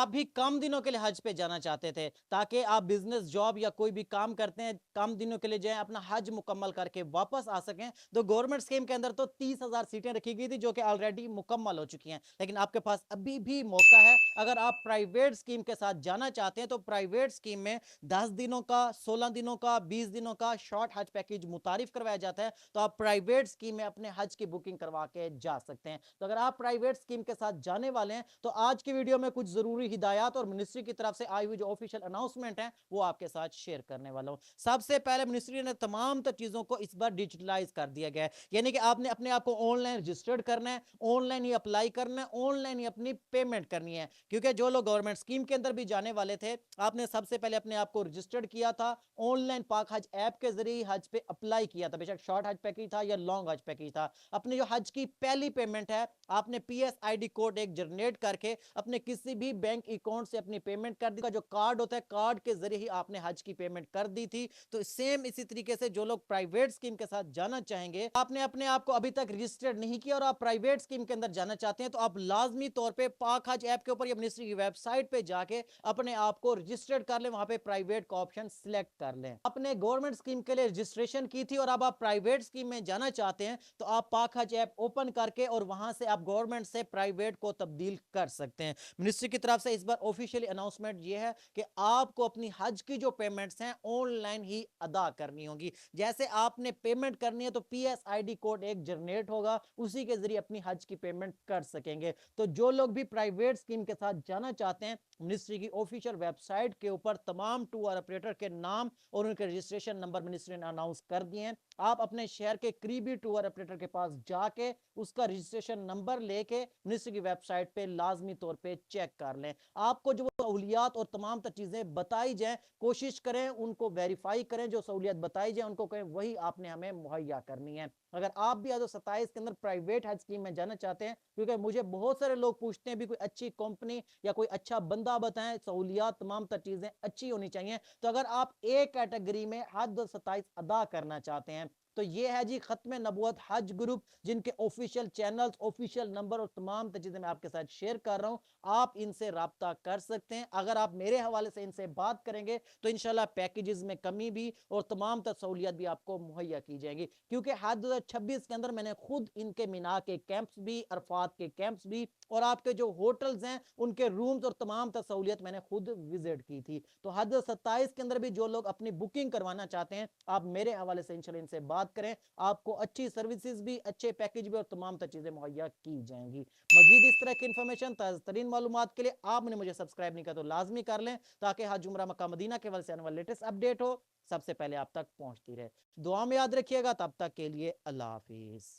आप भी कम दिनों के लिए हज पे जाना चाहते थे ताकि आप बिजनेस जॉब या कोई भी काम करते हैं कम दिनों के लिए जाएं, अपना हज मुकम्मल करके वापस आ सकें, तो गवर्नमेंट स्कीम के अंदर तो 30,000 सीटें रखी गई थी जो कि ऑलरेडी मुकम्मल हो चुकी हैं। लेकिन आपके पास अभी भी मौका है, अगर आप प्राइवेट स्कीम के साथ जाना चाहते हैं तो प्राइवेट स्कीम में 10 दिनों का, 16 दिनों का, 20 दिनों का शॉर्ट हज पैकेज मुतारिफ करवाया जाता है। तो आप प्राइवेट स्कीम में अपने हज की बुकिंग करवा के जा सकते हैं। तो अगर आप प्राइवेट स्कीम के साथ जाने वाले हैं तो आज की वीडियो में कुछ जरूरी हिदायत और मिनिस्ट्री की तरफ से आई हुई जो ऑफिशियल अनाउंसमेंट है वो आपके साथ शेयर करने वाला हूं। सबसे पहले मिनिस्ट्री ने तमाम चीजों को इस बार डिजिटलाइज कर दिया गया है, यानी कि आपने अपने आप को ऑनलाइन रजिस्टर्ड करना है, ऑनलाइन ही अप्लाई करना है, ऑनलाइन ही अपनी पेमेंट करनी है। क्योंकि जो लोग गवर्नमेंट स्कीम के अंदर भी जाने वाले थे, आपने सबसे पहले अपने आप को रजिस्टर्ड किया था, ऑनलाइन पाक हज ऐप के जरिए हज पे अप्लाई किया था, बेशक शॉर्ट हज पैकेज था या लॉन्ग हज पैकेज था। अपनी जो हज की पहली पेमेंट है आपने PSID कोड एक जनरेट करके अपने किसी भी बैंक अकाउंट से अपनी पेमेंट कर दी, जो कार्ड होता है कार्ड के जरिए ही आपने हज की पेमेंट कर दी थी। तो सेम इसी तरीके से जो लोग प्राइवेट स्कीम के साथ जाना चाहेंगे, आपने अपने आप को अभी तक रजिस्टर्ड नहीं किया और आप प्राइवेट स्कीम के अंदर जाना चाहते हैं, तो आप लाजमी तौर पे पाक हज ऐप के ऊपर या मिनिस्ट्री की वेबसाइट पे जाके अपने आप को रजिस्टर्ड कर लें, वहां पे प्राइवेट का ऑप्शन सिलेक्ट कर लें। अपने गवर्नमेंट स्कीम के लिए रजिस्ट्रेशन की थी और अब आप प्राइवेट स्कीम में जाना चाहते हैं तो आप पाक हज ऐप ओपन करके और वहां से आप गवर्नमेंट से प्राइवेट को तब्दील कर सकते हैं। मिनिस्ट्री की तरफ से इस बार ऑफिशियली अनाउंसमेंट ये है कि आपको अपनी हज की जो पेमेंट्स हैं ऑनलाइन ही अदा करनी होगी। जैसे आपने पेमेंट करनी है तो PSID कोड एक जनरेट होगा, उसी के जरिए अपनी हज की पेमेंट कर सकेंगे। तो जो लोग भी प्राइवेट स्कीम के साथ जाना चाहते हैं, मिनिस्ट्री की ऑफिशियल वेबसाइट के ऊपर तमाम टूर ऑपरेटर के नाम और उनके रजिस्ट्रेशन नंबर मिनिस्ट्री ने अनाउंस कर दिए हैं। आप अपने शहर के करीबी टूर ऑपरेटर के पास जाके उसका रजिस्ट्रेशन नंबर लेके मिनिस्ट्री की वेबसाइट पे लाजमी तौर पे चेक कर लें। आपको जो सहूलियात और तमाम चीजें बताई जाए, कोशिश करें उनको वेरीफाई करें, जो सहूलियत बताई जाए उनको कहें वही आपने हमें मुहैया करनी है। अगर आप भी आज 27 के अंदर प्राइवेट हज स्कीम में जाना चाहते हैं, क्योंकि मुझे बहुत सारे लोग पूछते हैं भी कोई अच्छी कंपनी या कोई अच्छा बंदा बताएं, सहूलियात तमाम चीजें अच्छी होनी चाहिए। तो अगर आप एक कैटेगरी में हज 27 अदा करना चाहते हैं तो ये है जी खत्म नबूवत हज ग्रुप, जिनके ऑफिशियल चैनल्स, ऑफिशियल नंबर और तमाम चीजें मैं आपके साथ शेयर कर रहा हूं। आप इनसे राब्ता कर सकते हैं। अगर आप मेरे हवाले से इनसे बात करेंगे तो इंशाल्लाह पैकेजेस में कमी भी और तमाम सहूलियत भी आपको मुहैया की जाएंगी। क्योंकि हज 2026 के अंदर मैंने खुद इनके मीना के कैंप्स भी, अरफात के कैंप्स भी और आपके जो होटल्स हैं उनके रूम्स और तमाम सहूलियत मैंने खुद विजिट की थी। तो हज 27 के अंदर भी जो लोग अपनी बुकिंग करवाना चाहते हैं, आप मेरे हवाले से इंशाल्लाह इनसे बात करें, आपको अच्छी सर्विसेज भी, अच्छे पैकेज भी और तमाम चीजें मुहैया की जाएंगी। मजीद इस तरह की इंफॉर्मेशन, ताज़ा तरीन मालूमात के लिए आपने मुझे सब्सक्राइब नहीं किया तो लाजमी कर लें, ताकि हज उम्रा मक्का मदीना के हवाले से आने वाली लेटेस्ट अपडेट हो सबसे पहले आप तक पहुंचती रहे। दुआ में याद रखिएगा, तब तक के लिए अल्लाह हाफिज।